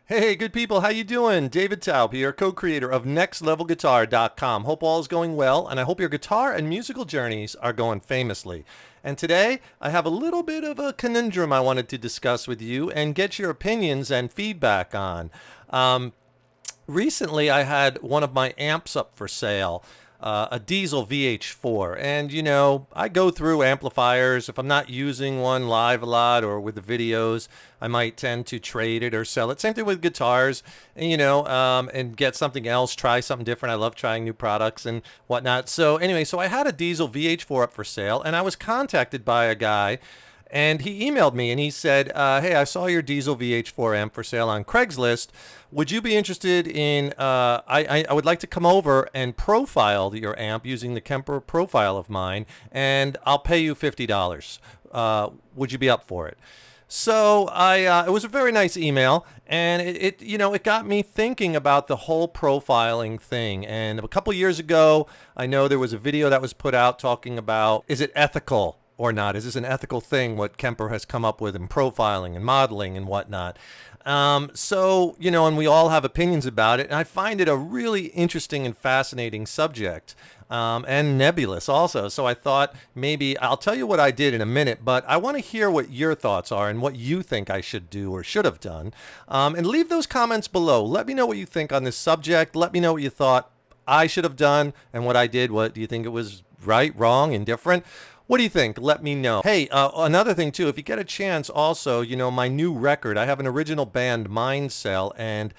Hey, good people, how you doing? David Taub here, co-creator of NextLevelGuitar.com. Hope all is going well, and I hope your guitar and musical journeys are going famously. And today, I have a little bit of a conundrum I wanted to discuss with you and get your opinions and feedback on. Recently, I had one of my amps up for sale, a Diezel VH4. And, you know, I go through amplifiers. If I'm not using one live a lot or with the videos, I might tend to trade it or sell it. Same thing with guitars, and, and get something else, try something different. I love trying new products and whatnot. So anyway, so I had a Diezel VH4 up for sale, and I was contacted by a guy. And he emailed me and he said, hey, I saw your Diezel VH4 amp for sale on Craigslist. Would you be interested in, I would like to come over and profile your amp using the Kemper profile of mine, and I'll pay you $50. Would you be up for it? So it was a very nice email, and it got me thinking about the whole profiling thing. And a couple years ago, I know there was a video that was put out talking about, is it ethical or not? Is this an ethical thing, what Kemper has come up with in profiling and modeling and whatnot? And we all have opinions about it. And I find it a really interesting and fascinating subject, and nebulous also. So I thought maybe I'll tell you what I did in a minute, but I want to hear what your thoughts are and what you think I should do or should have done. And leave those comments below. Let me know what you think on this subject. Let me know what you thought I should have done and what I did. What do you think it was right, wrong, indifferent? What do you think? Let me know. Hey, another thing too, if you get a chance also, my new record, I have an original band, Mind Cell, and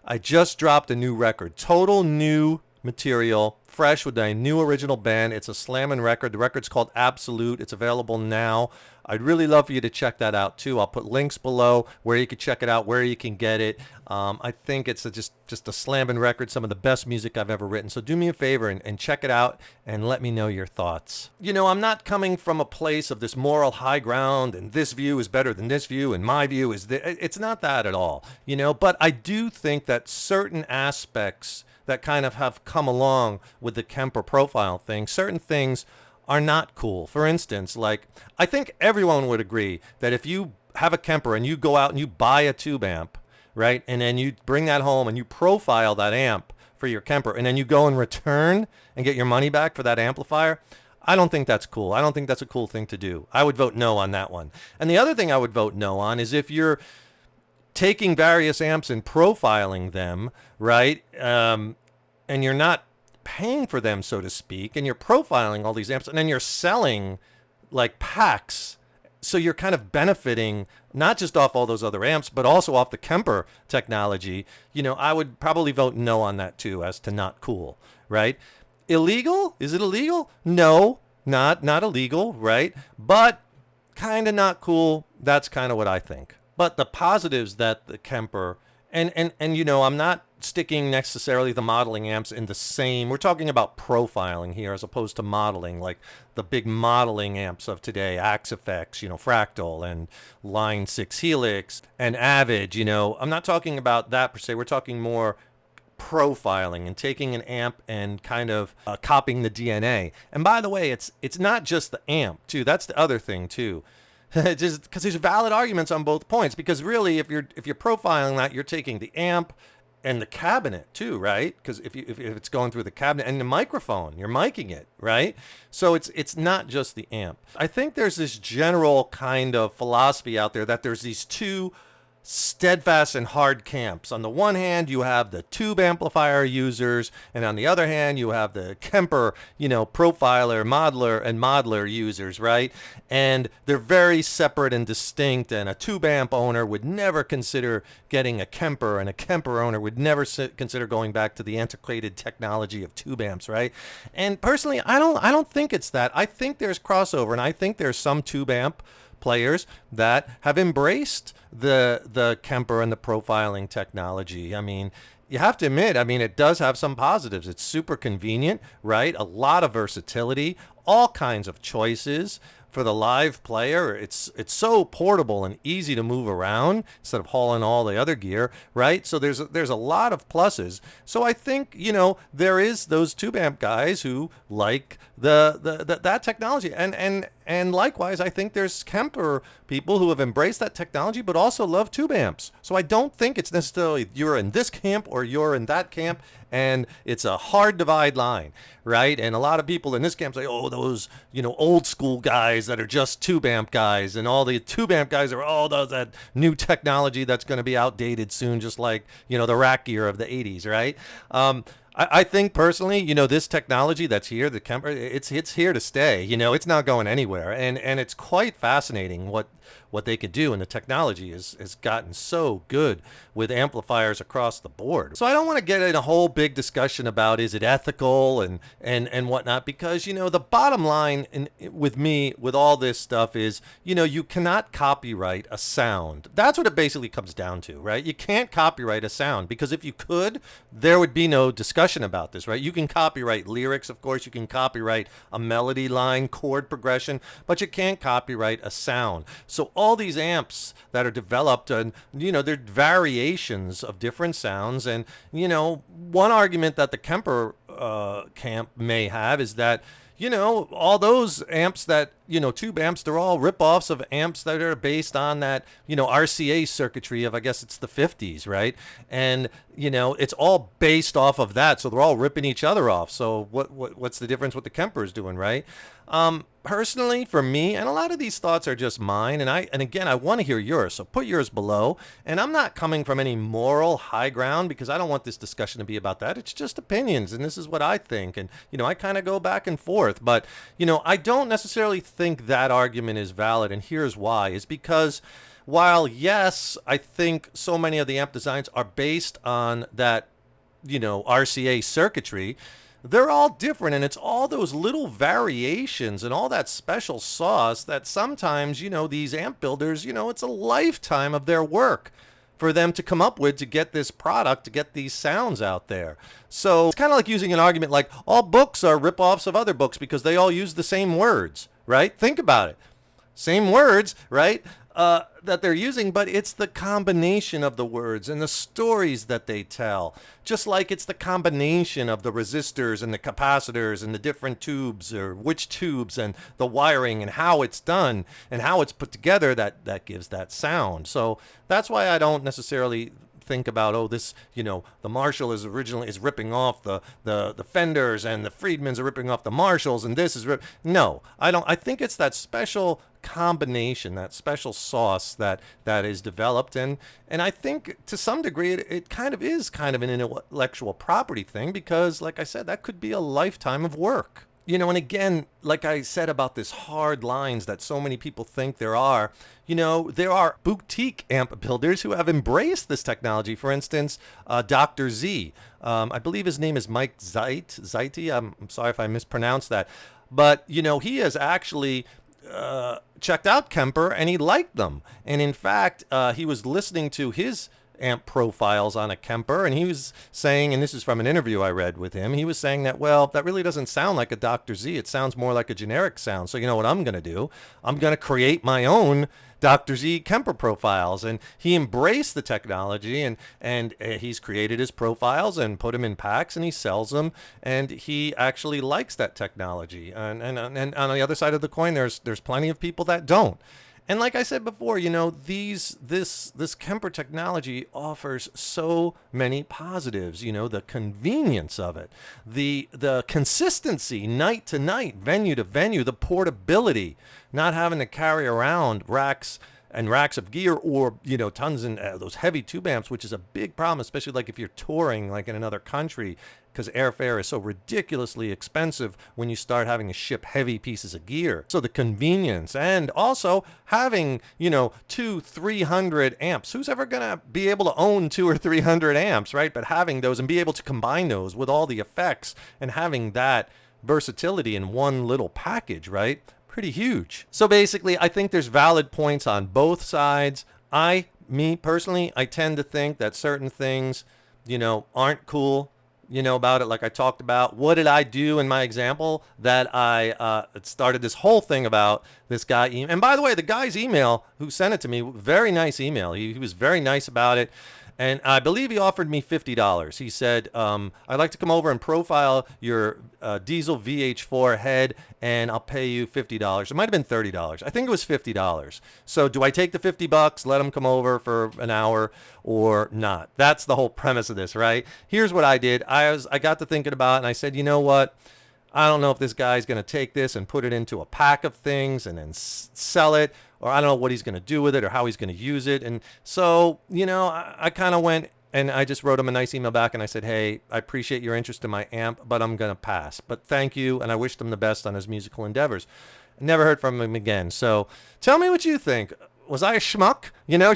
I just dropped a new record. Total new material, fresh with a new original band. It's a slammin' record. The record's called Absolute. It's available now. I'd really love for you to check that out too. I'll put links below where you can check it out, where you can get it. I think it's just a slammin' record, some of the best music I've ever written. So do me a favor and check it out and let me know your thoughts. I'm not coming from a place of this moral high ground and this view is better than this view and my view is this. It's not that at all, but I do think that certain aspects that kind of have come along with the Kemper profile thing, certain things are not cool. For instance, like, I think everyone would agree that if you have a Kemper and you go out and you buy a tube amp, right, and then you bring that home and you profile that amp for your Kemper, and then you go and return and get your money back for that amplifier, I don't think that's cool. I don't think that's a cool thing to do. I would vote no on that one. And the other thing I would vote no on is if you're taking various amps and profiling them, right, and you're not paying for them, so to speak, and you're profiling all these amps, and then you're selling like packs, so you're kind of benefiting not just off all those other amps, but also off the Kemper technology. I would probably vote no on that too, as to not cool, right? Illegal? Is it illegal? No, not illegal, right? But kind of not cool. That's kind of what I think. But the positives that the Kemper, and I'm not sticking necessarily the modeling amps in the same, we're talking about profiling here as opposed to modeling, like the big modeling amps of today, Axe-Fx, Fractal and Line 6 Helix and Avid, I'm not talking about that per se. We're talking more profiling and taking an amp and kind of copying the DNA. And by the way, it's not just the amp too. That's the other thing too. Just because there's valid arguments on both points, because really if you're profiling that, you're taking the amp and the cabinet too, right? Because if it's going through the cabinet and the microphone, you're miking it, right? So it's not just the amp. I think there's this general kind of philosophy out there that there's these two steadfast and hard camps. On the one hand, you have the tube amplifier users, and on the other hand, you have the Kemper, profiler, modeler users, right? And they're very separate and distinct, and a tube amp owner would never consider getting a Kemper, and a Kemper owner would never consider going back to the antiquated technology of tube amps, right? And personally, I don't think it's that. I think there's crossover, and I think there's some tube amp players that have embraced the Kemper and the profiling technology. I mean, you have to admit, it does have some positives. It's super convenient, right? A lot of versatility. all kinds of choices for the live player. It's so portable and easy to move around instead of hauling all the other gear, right? So there's a lot of pluses. So I think, you know, there is those tube amp guys who like that technology, and likewise, I think there's Kemper people who have embraced that technology but also love tube amps. So I don't think it's necessarily you're in this camp or you're in that camp, and it's a hard divide line, right? And a lot of people in this camp say, oh, those, you know, old school guys that are just tube amp guys, and all the tube amp guys are all that new technology that's going to be outdated soon, just like, you know, the rack gear of the 80s, right? I think personally, you know, this technology that's here, the Kemper, it's here to stay. You know, it's not going anywhere, and it's quite fascinating what they could do, and the technology has gotten so good with amplifiers across the board. So I don't want to get in a whole big discussion about is it ethical and whatnot, because, you know, the bottom line with me with all this stuff is, you know, you cannot copyright a sound. That's what it basically comes down to, right? You can't copyright a sound, because if you could, there would be no discussion about this, right? You can copyright lyrics, of course, you can copyright a melody line, chord progression, but you can't copyright a sound. So all these amps that are developed, and, you know, they're variations of different sounds. And, you know, one argument that the Kemper camp may have is that, you know, all those amps that, you know, tube amps, they're all ripoffs of amps that are based on that, you know, RCA circuitry of, I guess it's the 50s, right? And, you know, it's all based off of that. So they're all ripping each other off. So what's the difference what the Kemper is doing, right? Personally, for me, and a lot of these thoughts are just mine, and again, I want to hear yours, so put yours below. And I'm not coming from any moral high ground, because I don't want this discussion to be about that. It's just opinions, and this is what I think, and, you know, I kind of go back and forth. But, you know, I don't necessarily think that argument is valid, and here's why. Is because while, yes, I think so many of the amp designs are based on that, you know, RCA circuitry, they're all different, and it's all those little variations and all that special sauce that sometimes, you know, these amp builders, you know, it's a lifetime of their work for them to come up with, to get this product, to get these sounds out there. So it's kind of like using an argument like all books are ripoffs of other books because they all use the same words, right? Think about it. Same words, right? That they're using, but it's the combination of the words and the stories that they tell. Just like it's the combination of the resistors and the capacitors and the different tubes, or which tubes, and the wiring and how it's done and how it's put together that gives that sound. So that's why I don't necessarily think about, oh, this, you know, the Marshall is ripping off the Fenders, and the Friedmans are ripping off the Marshalls, and this is no, I don't. I think it's that special combination, that special sauce that is developed, and I think to some degree it kind of is kind of an intellectual property thing, because, like I said, that could be a lifetime of work. You know, and again, like I said about this hard lines that so many people think there are, you know, there are boutique amp builders who have embraced this technology. For instance, Dr. Z, I believe his name is Mike Zaiti. I'm sorry if I mispronounced that. But, you know, he has actually checked out Kemper, and he liked them. And in fact, he was listening to his amp profiles on a Kemper, and he was saying, and this is from an interview I read with him, he was saying that, well, that really doesn't sound like a Dr. Z. It sounds more like a generic sound. So you know what I'm going to do? I'm going to create my own Dr. Z Kemper profiles. And he embraced the technology, and he's created his profiles and put them in packs, and he sells them, and he actually likes that technology. And on the other side of the coin, there's plenty of people that don't. And like I said before, you know, this Kemper technology offers so many positives. You know, the convenience of it, the consistency night to night, venue to venue, the portability, not having to carry around racks and racks of gear, or, you know, tons and those heavy tube amps, which is a big problem, especially like if you're touring like in another country, because airfare is so ridiculously expensive when you start having to ship heavy pieces of gear. So the convenience, and also having, you know, 200-300 amps. Who's ever going to be able to own 200 or 300 amps, right? But having those and be able to combine those with all the effects, and having that versatility in one little package, right? Pretty huge. So basically, I think there's valid points on both sides. Me personally, I tend to think that certain things, you know, aren't cool about it like I talked about. What did I do in my example that I started this whole thing about this guy? And by the way, the guy's email who sent it to me, very nice email. He was very nice about it. And I believe he offered me $50. He said, I'd like to come over and profile your Diezel VH4 head, and I'll pay you $50. It might have been $30. I think it was $50. So do I take the $50, let him come over for an hour, or not? That's the whole premise of this, right? Here's what I did. I got to thinking about it, and I said, you know what? I don't know if this guy's going to take this and put it into a pack of things and then sell it, or I don't know what he's going to do with it or how he's going to use it. And so, I kind of went and I just wrote him a nice email back and I said, hey, I appreciate your interest in my amp, but I'm going to pass. But thank you. And I wished him the best on his musical endeavors. Never heard from him again. So tell me what you think. Was I a schmuck?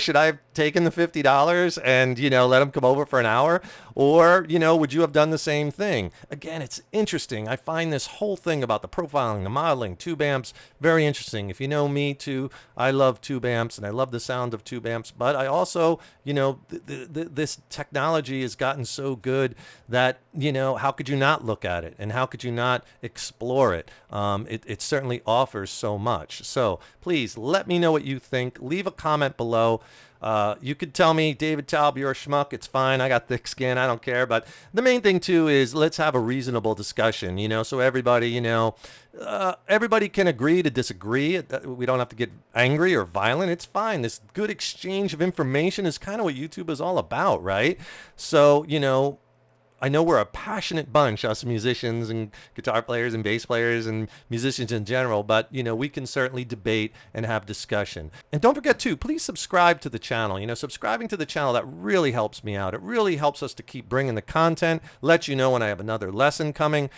Should I have taken the $50 and, let him come over for an hour? Or, would you have done the same thing? Again, it's interesting. I find this whole thing about the profiling, the modeling, tube amps, very interesting. If you know me too, I love tube amps and I love the sound of tube amps. But I also, this technology has gotten so good that, how could you not look at it? And how could you not explore it? It certainly offers so much. So please let me know what you think. Leave a comment below. You could tell me, David Taub, you're a schmuck. It's fine. I got thick skin. I don't care. But the main thing, too, is let's have a reasonable discussion, so everybody, everybody can agree to disagree. We don't have to get angry or violent. It's fine. This good exchange of information is kind of what YouTube is all about, right? So, I know we're a passionate bunch, us musicians and guitar players and bass players and musicians in general, but, we can certainly debate and have discussion. And don't forget, too, please subscribe to the channel. Subscribing to the channel, that really helps me out. It really helps us to keep bringing the content, let you know when I have another lesson coming.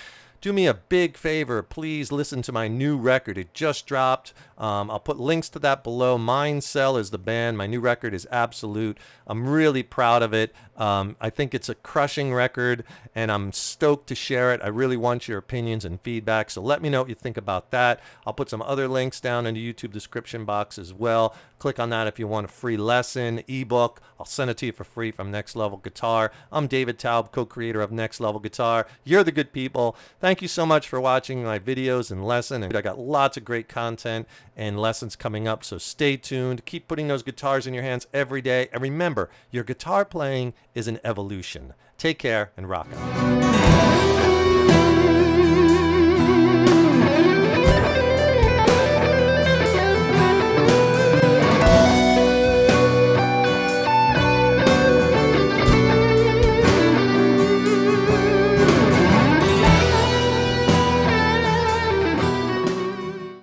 Do me a big favor, please listen to my new record. It just dropped. I'll put links to that below. Mind Cell is the band. My new record is Absolute. I'm really proud of it. I think it's a crushing record, and I'm stoked to share it. I really want your opinions and feedback, so let me know what you think about that. I'll put some other links down in the YouTube description box as well. Click on that if you want a free lesson, ebook. I'll send it to you for free from Next Level Guitar. I'm David Taub, co-creator of Next Level Guitar. You're the good people. Thank you so much for watching my videos and lesson. And I got lots of great content and lessons coming up, so stay tuned. Keep putting those guitars in your hands every day. And remember, your guitar playing is an evolution. Take care and rock on.